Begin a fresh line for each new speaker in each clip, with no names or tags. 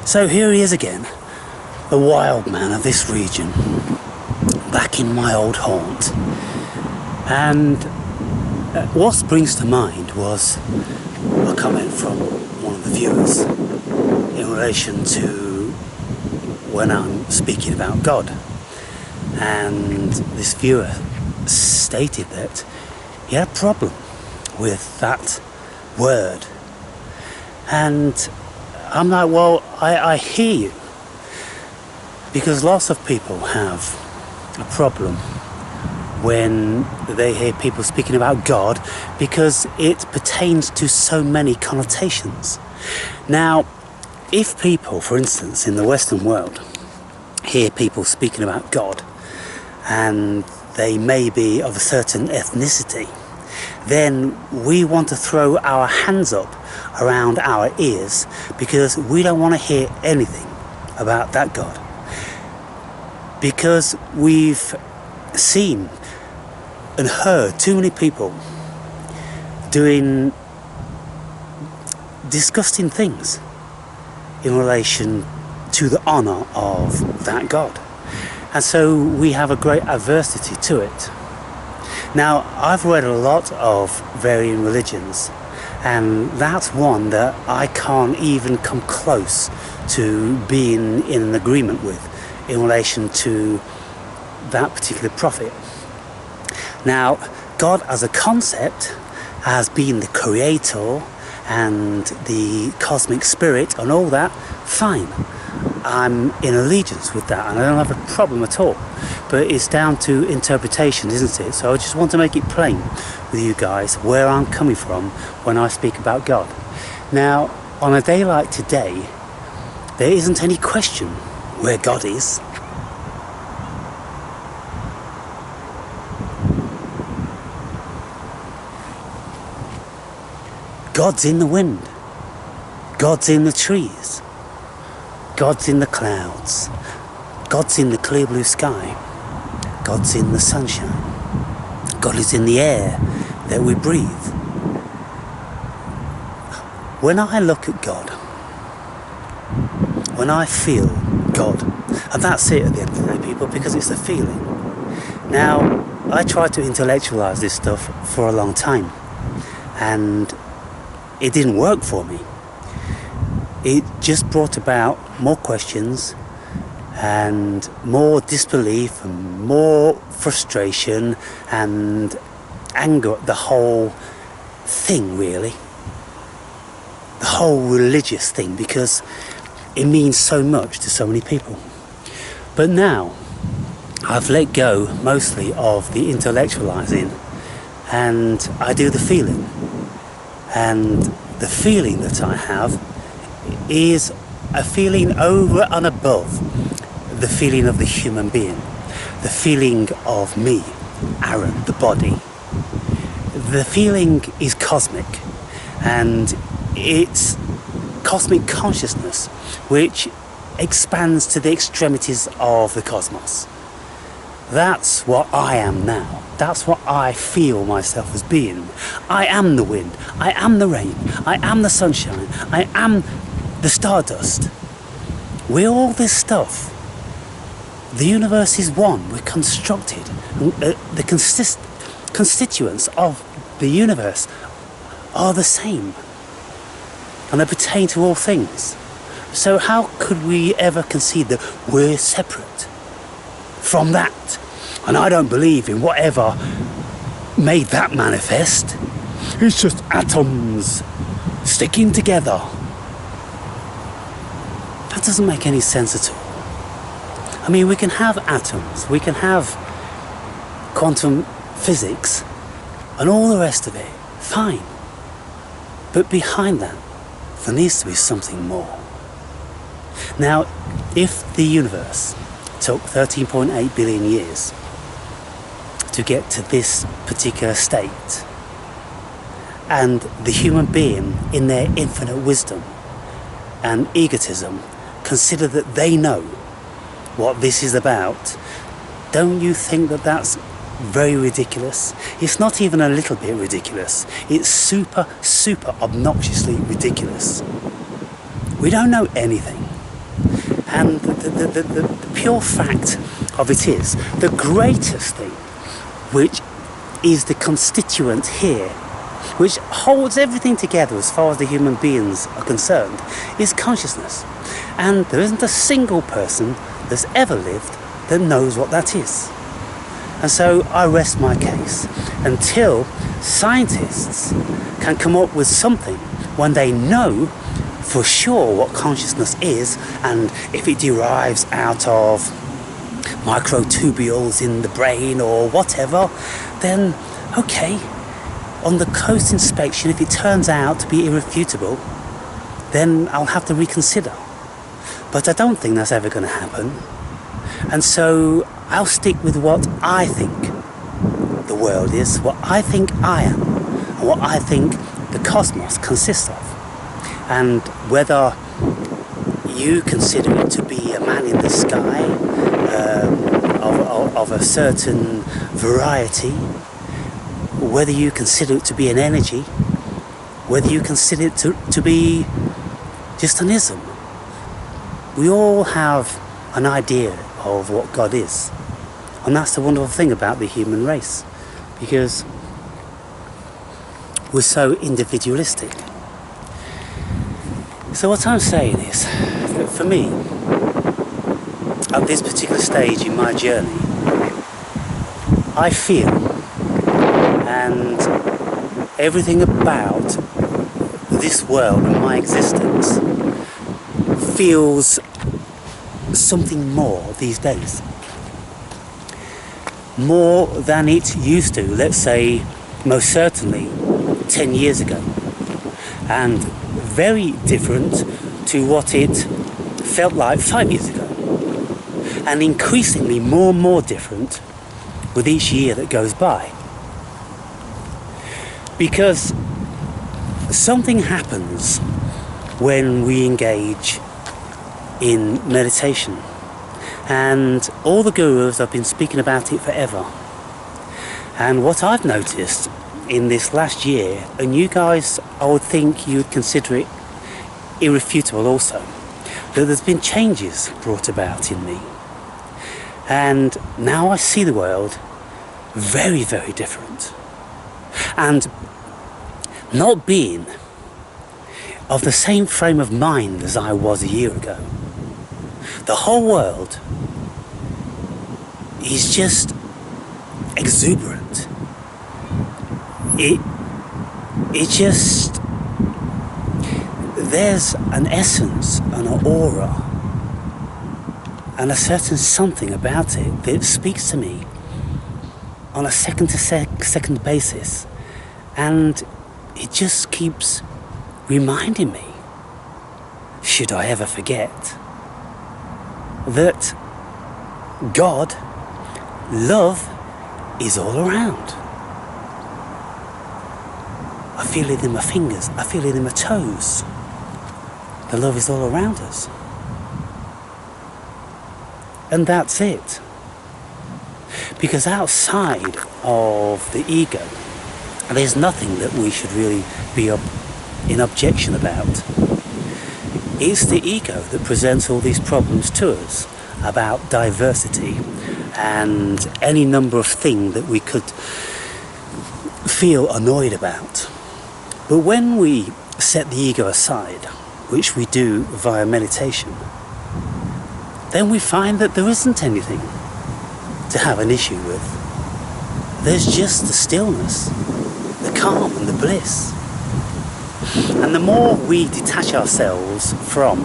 So here he is again, the wild man of this region, back in my old haunt. And what springs to mind was a comment from one of the viewers in relation to when I'm speaking about God. And this viewer stated that he had a problem with that word. And I'm like, well, I hear you. Because lots of people have a problem when they hear people speaking about God, because it pertains to so many connotations. Now, if people, for instance, in the Western world, hear people speaking about God, and they may be of a certain ethnicity, then we want to throw our hands up around our ears because we don't want to hear anything about that God. Because we've seen and heard too many people doing disgusting things in relation to the honour of that God. And so we have a great adversity to it. Now, I've read a lot of varying religions, and that's one that I can't even come close to being in an agreement with in relation to that particular prophet. Now, God as a concept, as being the creator and the cosmic spirit and all that, fine. I'm in allegiance with that and I don't have a problem at all. But it's down to interpretation, isn't it? So I just want to make it plain with you guys where I'm coming from when I speak about God. Now, on a day like today, there isn't any question where God is. God's in the wind. God's in the trees. God's in the clouds. God's in the clear blue sky. God's in the sunshine. God is in the air that we breathe. When I look at God, when I feel God, and that's it at the end of the day, people, because it's a feeling. Now, I tried to intellectualize this stuff for a long time, and it didn't work for me. It just brought about more questions and more disbelief and more frustration and anger at the whole thing, really. The whole religious thing, because it means so much to so many people. But now, I've let go mostly of the intellectualizing and I do the feeling. And the feeling that I have is a feeling over and above the feeling of the human being, the feeling of me, Aaron, the body. The feeling is cosmic, and it's cosmic consciousness which expands to the extremities of the cosmos. That's what I am now. That's what I feel myself as being. I am the wind. I am the rain. I am the sunshine. I am the stardust. We're all this stuff. The universe is one. We're constructed. The constituents of the universe are the same. And they pertain to all things. So how could we ever concede that we're separate from that? And I don't believe in whatever made that manifest. It's just atoms sticking together. That doesn't make any sense at all. I mean, we can have atoms, we can have quantum physics and all the rest of it, fine. But behind that, there needs to be something more. Now, if the universe took 13.8 billion years to get to this particular state, and the human being in their infinite wisdom and egotism consider that they know what this is about, don't you think that that's very ridiculous? It's not even a little bit ridiculous. It's super, super obnoxiously ridiculous. We don't know anything. And the pure fact of it is, the greatest thing, which is the constituent here, which holds everything together as far as the human beings are concerned, is consciousness. And there isn't a single person that's ever lived that knows what that is. And so I rest my case until scientists can come up with something when they know for sure what consciousness is, and if it derives out of microtubules in the brain or whatever, then okay, on the close inspection, if it turns out to be irrefutable, then I'll have to reconsider. But I don't think that's ever going to happen. And so I'll stick with what I think the world is, what I think I am, and what I think the cosmos consists of. And whether you consider it to be a man in the sky of a certain variety, whether you consider it to be an energy, whether you consider it to be just an ism, we all have an idea of what God is. And that's the wonderful thing about the human race, because we're so individualistic. So what I'm saying is that for me, at this particular stage in my journey, I feel, and everything about this world and my existence feels something more these days. More than it used to, let's say, most certainly 10 years ago. And very different to what it felt like 5 years ago. And increasingly more and more different with each year that goes by. Because something happens when we engage in meditation. And all the gurus have been speaking about it forever. And what I've noticed in this last year, and you guys, I would think you'd consider it irrefutable also, that there's been changes brought about in me. And now I see the world very, very different. And not being of the same frame of mind as I was a year ago. The whole world is just exuberant. It just, there's an essence and an aura and a certain something about it that speaks to me on a second to second basis, and it just keeps reminding me, should I ever forget, that God, love, is all around. I feel it in my fingers, I feel it in my toes. The love is all around us. And that's it. Because outside of the ego, there's nothing that we should really be in objection about. It's the ego that presents all these problems to us about diversity and any number of things that we could feel annoyed about. But when we set the ego aside, which we do via meditation, then we find that there isn't anything to have an issue with. There's just the stillness, the calm and the bliss. And the more we detach ourselves from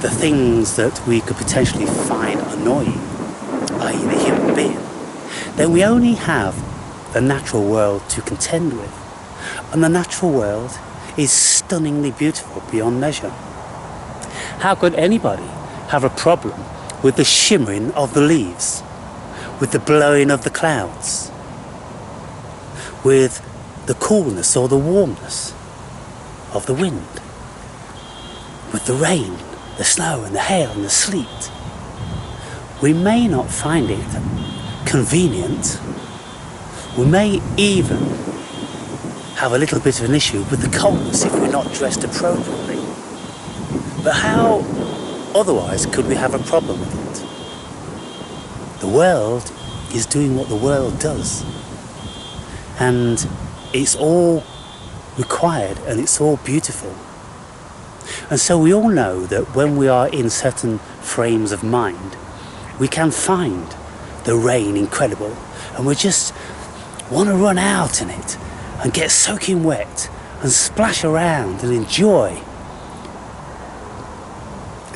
the things that we could potentially find annoying, i.e. the human being, then we only have the natural world to contend with. And the natural world is stunningly beautiful beyond measure. How could anybody have a problem with the shimmering of the leaves, with the blowing of the clouds, with the coolness or the warmness of the wind, with the rain, the snow and the hail and the sleet? We may not find it convenient. We may even have a little bit of an issue with the coldness if we're not dressed appropriately. But how Otherwise, could we have a problem with it? The world is doing what the world does. And it's all required and it's all beautiful. And so we all know that when we are in certain frames of mind, we can find the rain incredible, and we just want to run out in it and get soaking wet and splash around and enjoy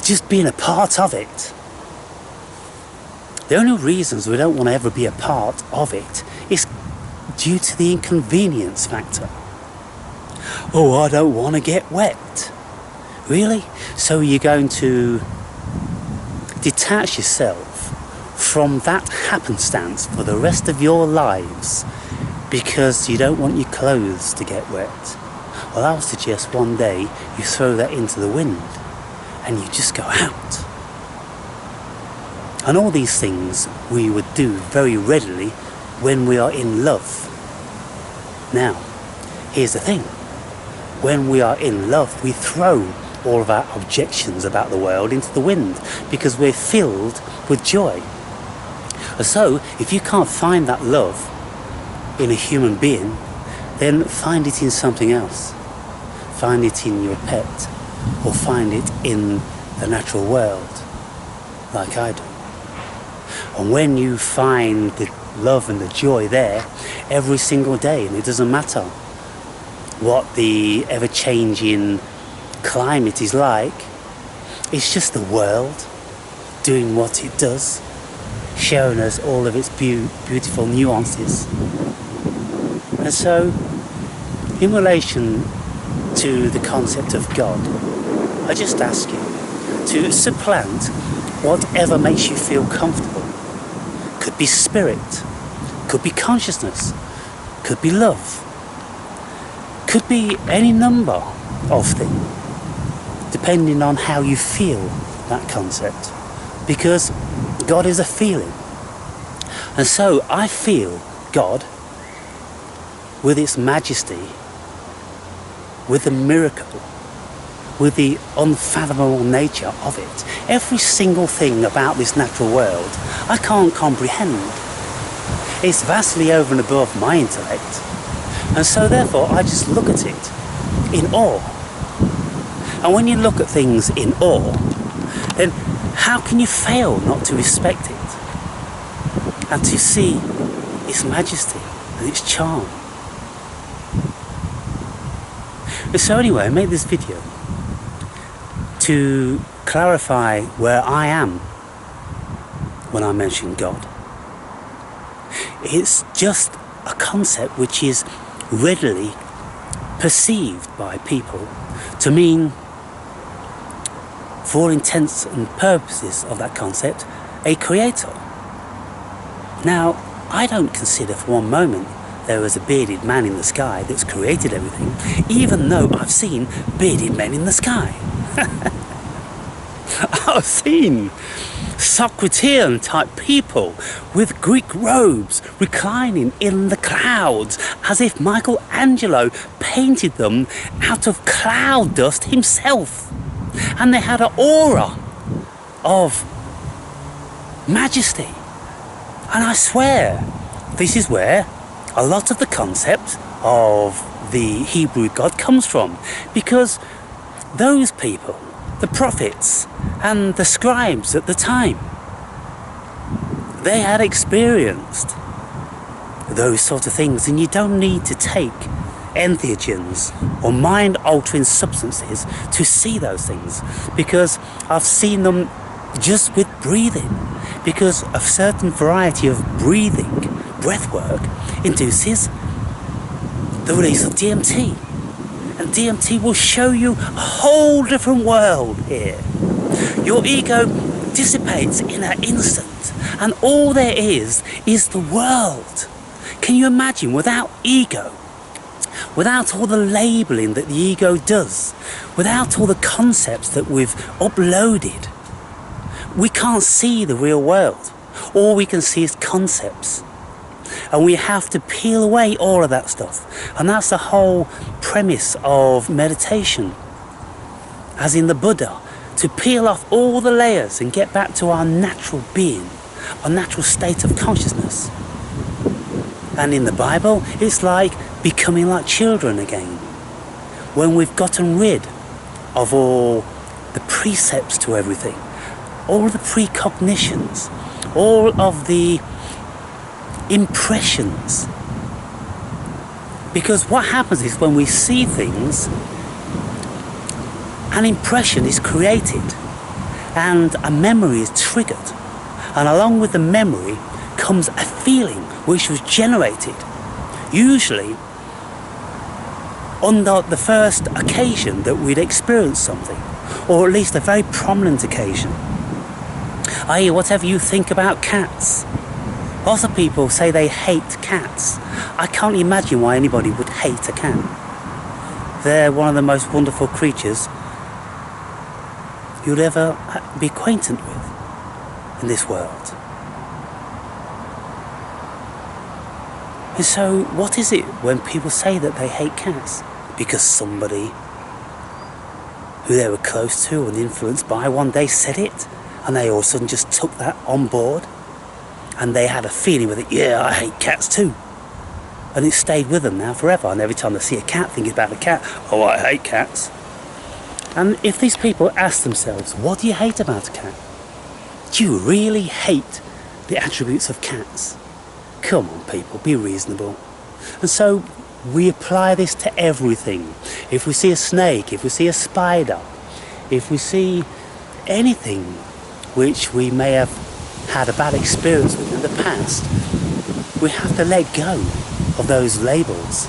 just being a part of it. The only reasons we don't want to ever be a part of it is due to the inconvenience factor. Oh, I don't want to get wet. Really? So you're going to detach yourself from that happenstance for the rest of your lives because you don't want your clothes to get wet? Well, I would suggest one day you throw that into the wind and you just go out. And all these things we would do very readily when we are in love. Now, here's the thing. When we are in love, we throw all of our objections about the world into the wind because we're filled with joy. So, if you can't find that love in a human being, then find it in something else. Find it in your pet, or find it in the natural world, like I do. And when you find the love and the joy there every single day, and it doesn't matter what the ever-changing climate is like, it's just the world doing what it does, showing us all of its beautiful nuances. And so, in relation to the concept of God, I just ask you to supplant whatever makes you feel comfortable. Could be spirit, could be consciousness, could be love, could be any number of things, depending on how you feel that concept. Because God is a feeling. And so I feel God with its majesty, with the miracle, with the unfathomable nature of it. Every single thing about this natural world I can't comprehend. It's vastly over and above my intellect. And so therefore I just look at it in awe. And when you look at things in awe, then how can you fail not to respect it and to see its majesty and its charm? So anyway, I made this video to clarify where I am when I mention God. It's just a concept which is readily perceived by people to mean, for all intents and purposes of that concept, a creator. Now, I don't consider for one moment there was a bearded man in the sky that's created everything, even though I've seen bearded men in the sky. I've seen Socratean type people with Greek robes reclining in the clouds as if Michelangelo painted them out of cloud dust himself. And they had an aura of majesty. And I swear, this is where a lot of the concept of the Hebrew God comes from. Because those people, the prophets and the scribes at the time, they had experienced those sort of things. And you don't need to take entheogens or mind-altering substances to see those things, because I've seen them just with breathing, because a certain variety of breathing, breath work, induces the release of DMT, and DMT will show you a whole different world here. Your ego dissipates in an instant, and all there is the world. Can you imagine, without ego, without all the labelling that the ego does, without all the concepts that we've uploaded, we can't see the real world. All we can see is concepts. And we have to peel away all of that stuff. And that's the whole premise of meditation, as in the Buddha, to peel off all the layers and get back to our natural being, our natural state of consciousness. And in the Bible, it's like becoming like children again. When we've gotten rid of all the precepts to everything, all the precognitions, all of the impressions. Because what happens is when we see things, an impression is created and a memory is triggered. And along with the memory comes a feeling which was generated, usually on the first occasion that we'd experienced something, or at least a very prominent occasion. I.e., whatever you think about cats. Lots of people say they hate cats. I can't imagine why anybody would hate a cat. They're one of the most wonderful creatures you'll ever be acquainted with in this world. And so, what is it when people say that they hate cats? Because somebody who they were close to and influenced by one day said it, and they all of a sudden just took that on board, and they had a feeling with it, yeah, I hate cats too. And it stayed with them now forever, and every time they see a cat, thinking about a cat, oh, I hate cats. And if these people ask themselves, what do you hate about a cat? Do you really hate the attributes of cats? Come on, people, be reasonable. And so we apply this to everything. If we see a snake, if we see a spider, if we see anything which we may have had a bad experience with in the past, we have to let go of those labels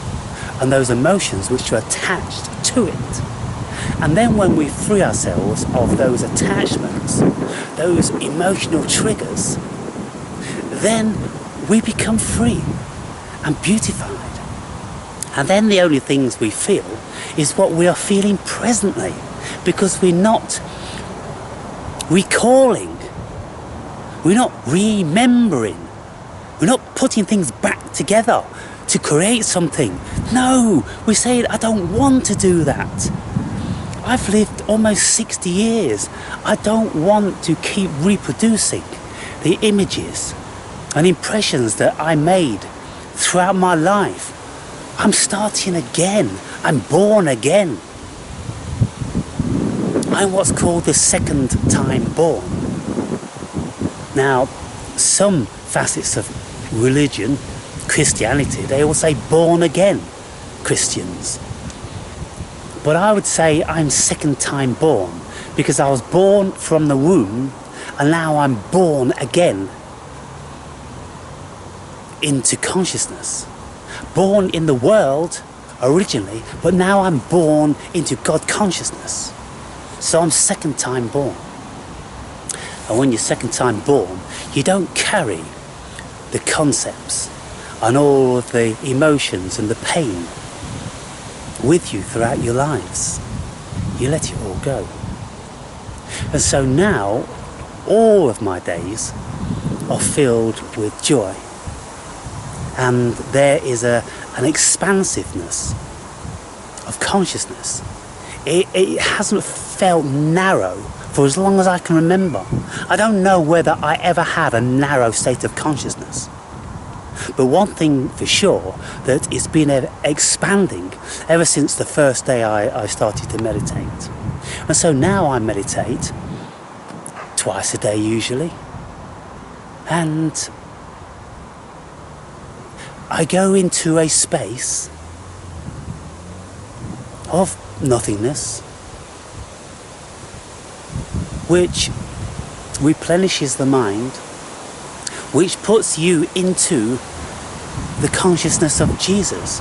and those emotions which are attached to it. And then when we free ourselves of those attachments, those emotional triggers, then we become free and beautified. And then the only things we feel is what we are feeling presently, because we're not recalling, we're not remembering, we're not putting things back together to create something. No, we say, I don't want to do that. I've lived almost 60 years. I don't want to keep reproducing the images and impressions that I made throughout my life. I'm starting again. I'm born again. I'm what's called the second time born. Now, some facets of religion, Christianity, they all say born again Christians. But I would say I'm second time born, because I was born from the womb and now I'm born again into consciousness. Born in the world originally, but now I'm born into God consciousness. So I'm second time born. And when you're second time born, you don't carry the concepts and all of the emotions and the pain with you throughout your lives. You let it all go. And so now all of my days are filled with joy, and there is an expansiveness of consciousness. It hasn't felt narrow for as long as I can remember. I don't know whether I ever had a narrow state of consciousness. But one thing for sure, that it's been expanding ever since the first day I started to meditate. And so now I meditate twice a day usually. And I go into a space of nothingness, which replenishes the mind, which puts you into the consciousness of Jesus,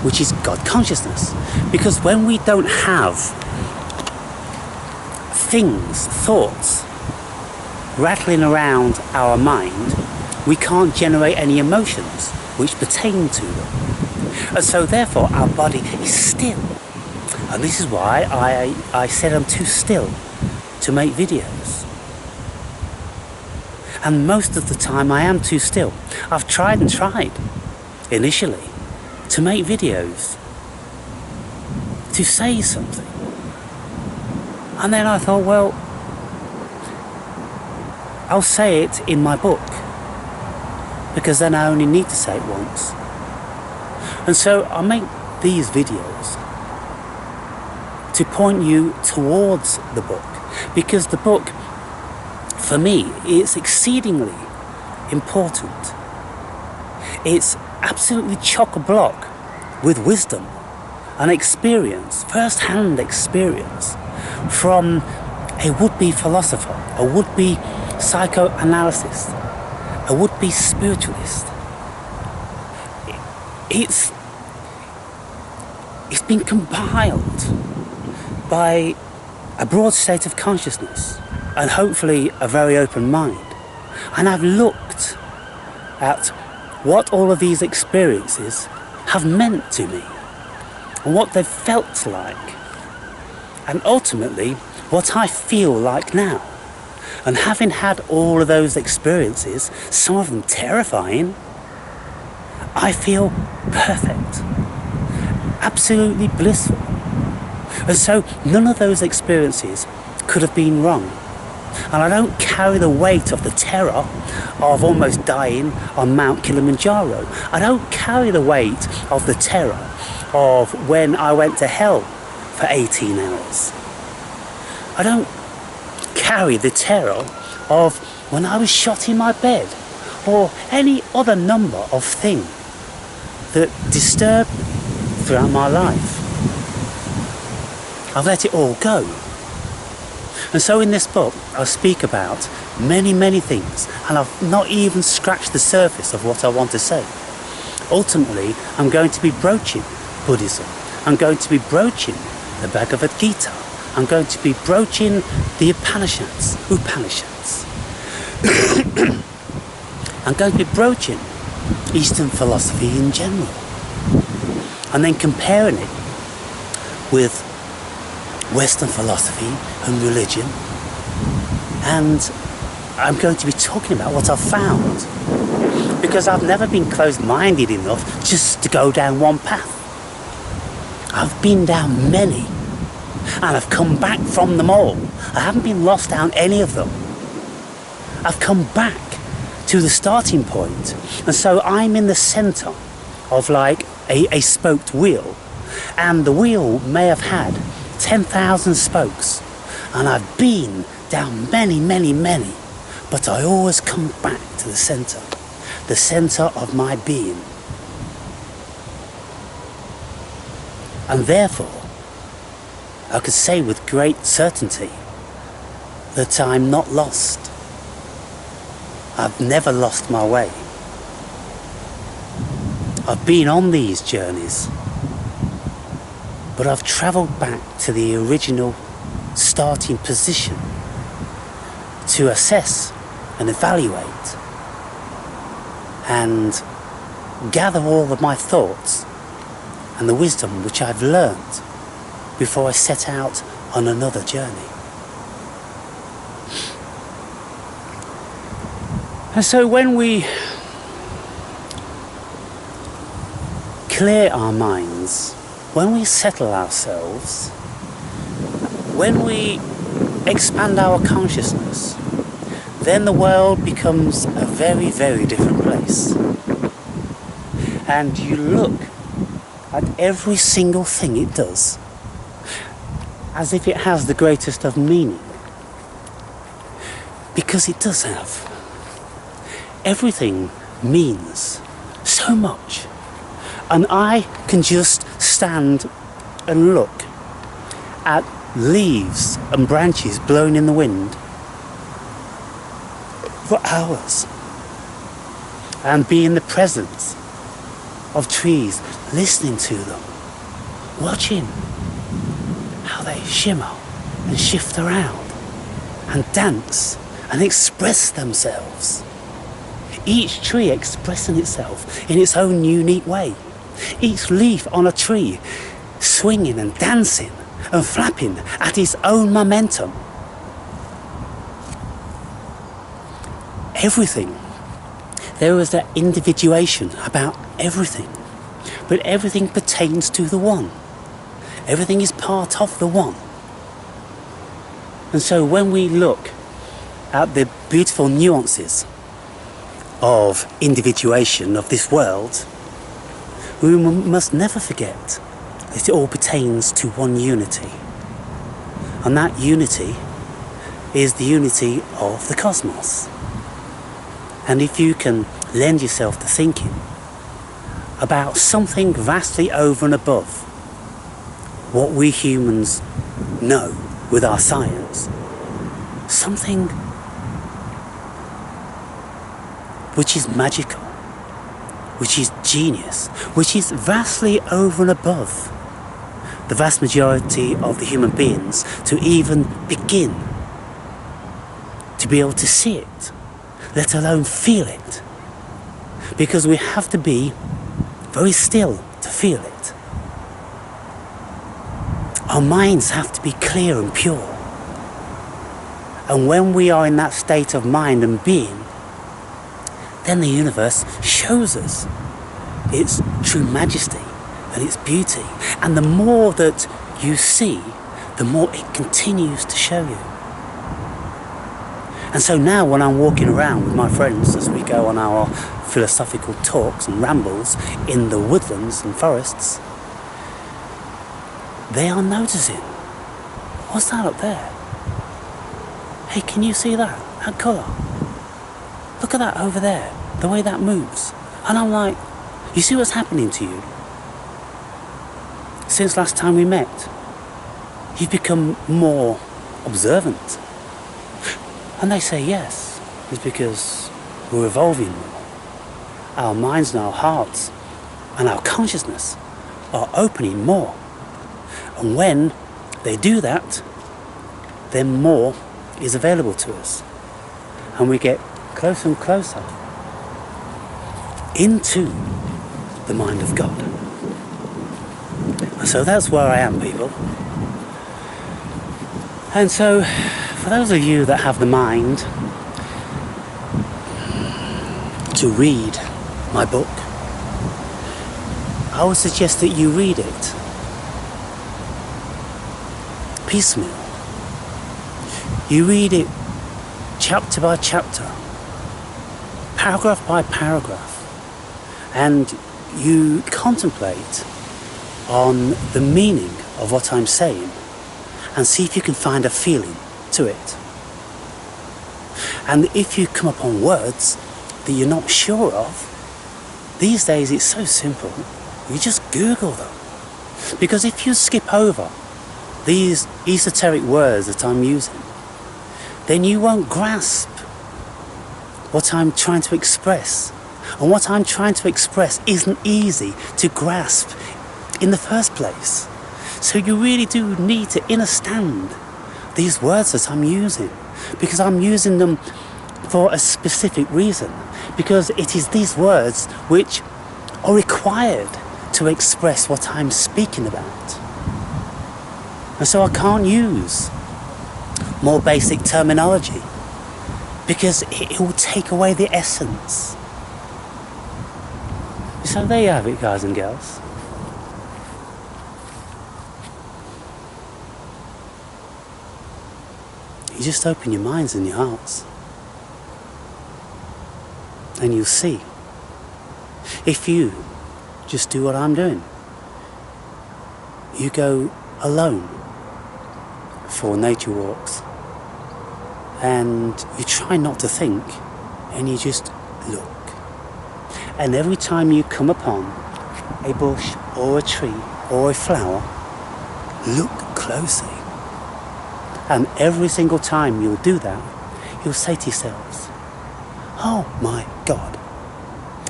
which is God consciousness. Because when we don't have things, thoughts, rattling around our mind, we can't generate any emotions which pertain to them. And so therefore our body is still. And this is why I said I'm too still to make videos. And most of the time I am too still. I've tried and tried initially to make videos, to say something. And then I thought, well, I'll say it in my book, because then I only need to say it once. And so I make these videos to point you towards the book, because the book, for me, is exceedingly important. It's absolutely chock-a-block with wisdom and experience, first-hand experience, from a would-be philosopher, a would-be psychoanalyst, a would-be spiritualist. It's been compiled by a broad state of consciousness and hopefully a very open mind. And I've looked at what all of these experiences have meant to me and what they've felt like, and ultimately what I feel like now. And having had all of those experiences, some of them terrifying, I feel perfect, absolutely blissful. And so none of those experiences could have been wrong. And I don't carry the weight of the terror of almost dying on Mount Kilimanjaro. I don't carry the weight of the terror of when I went to hell for 18 hours. I don't carry the terror of when I was shot in my bed, or any other number of things that disturbed me throughout my life. I've let it all go. And so in this book I speak about many things, and I've not even scratched the surface of what I want to say. Ultimately, I'm going to be broaching Buddhism. I'm going to be broaching the Bhagavad Gita. I'm going to be broaching the Upanishads. I'm going to be broaching Eastern philosophy in general, and then comparing it with Western philosophy and religion. And I'm going to be talking about what I've found, because I've never been closed-minded enough just to go down one path. I've been down many, and I've come back from them all. I haven't been lost down any of them. I've come back to the starting point, and so I'm in the centre of like a spoked wheel, and the wheel may have had 10,000 spokes, and I've been down many, but I always come back to the centre of my being. And therefore, I could say with great certainty that I'm not lost. I've never lost my way. I've been on these journeys, but I've travelled back to the original starting position to assess and evaluate and gather all of my thoughts and the wisdom which I've learnt before I set out on another journey. And so when we clear our minds, when we settle ourselves, when we expand our consciousness, then the world becomes a very different place. And you look at every single thing it does as if it has the greatest of meaning. Because it does have. Everything means so much. And I can just stand and look at leaves and branches blowing in the wind for hours, and be in the presence of trees, listening to them, watching how they shimmer and shift around and dance and express themselves. Each tree expressing itself in its own unique way. Each leaf on a tree swinging and dancing and flapping at its own momentum. Everything. There is that individuation about everything. But everything pertains to the one. Everything is part of the one. And so when we look at the beautiful nuances of individuation of this world, we must never forget that it all pertains to one unity. And that unity is the unity of the cosmos. And if you can lend yourself to thinking about something vastly over and above what we humans know with our science, something which is magical, which is genius, which is vastly over and above the vast majority of the human beings to even begin to be able to see it, let alone feel it. Because we have to be very still to feel it. Our minds have to be clear and pure. And when we are in that state of mind and being, then the universe shows us its true majesty and its beauty. And the more that you see, the more it continues to show you. And so now when I'm walking around with my friends as we go on our philosophical talks and rambles in the woodlands and forests, they are noticing, what's that up there? Hey, can you see that? That colour? Look at that over there, the way that moves. And I'm like, you see what's happening to you? Since last time we met, you've become more observant. And they say yes, it's because we're evolving more. Our minds and our hearts and our consciousness are opening more. And when they do that, then more is available to us. And we get closer and closer into the mind of God. And so that's where I am, people. And so, for those of you that have the mind to read my book, I would suggest that you read it piecemeal. You read it chapter by chapter, paragraph by paragraph, and you contemplate on the meaning of what I'm saying and see if you can find a feeling to it. And if you come upon words that you're not sure of, these days it's so simple, you just Google them. Because if you skip over these esoteric words that I'm using, then you won't grasp what I'm trying to express. And what I'm trying to express isn't easy to grasp in the first place. So you really do need to understand these words that I'm using, because I'm using them for a specific reason, because it is these words which are required to express what I'm speaking about. And so I can't use more basic terminology, because it will take away the essence. So there you have it, guys and girls. You just open your minds and your hearts, and you'll see. If you just do what I'm doing, you go alone for nature walks, and you try not to think, and you just look. And every time you come upon a bush or a tree or a flower, look closely. And every single time you'll do that, you'll say to yourselves, oh my God,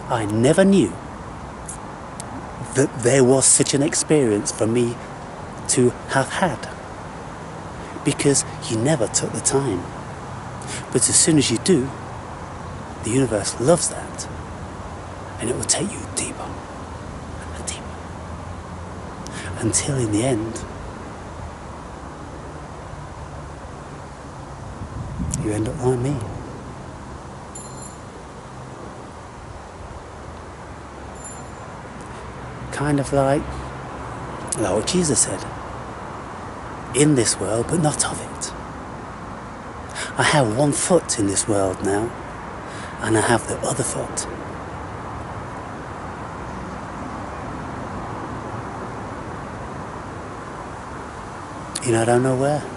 I never knew that there was such an experience for me to have had, because you never took the time. But as soon as you do, the universe loves that, and it will take you deeper and deeper, until in the end you end up like me. Kind of like what Jesus said, in this world but not of it. I have one foot in this world now, and I have the other foot. I don't know where.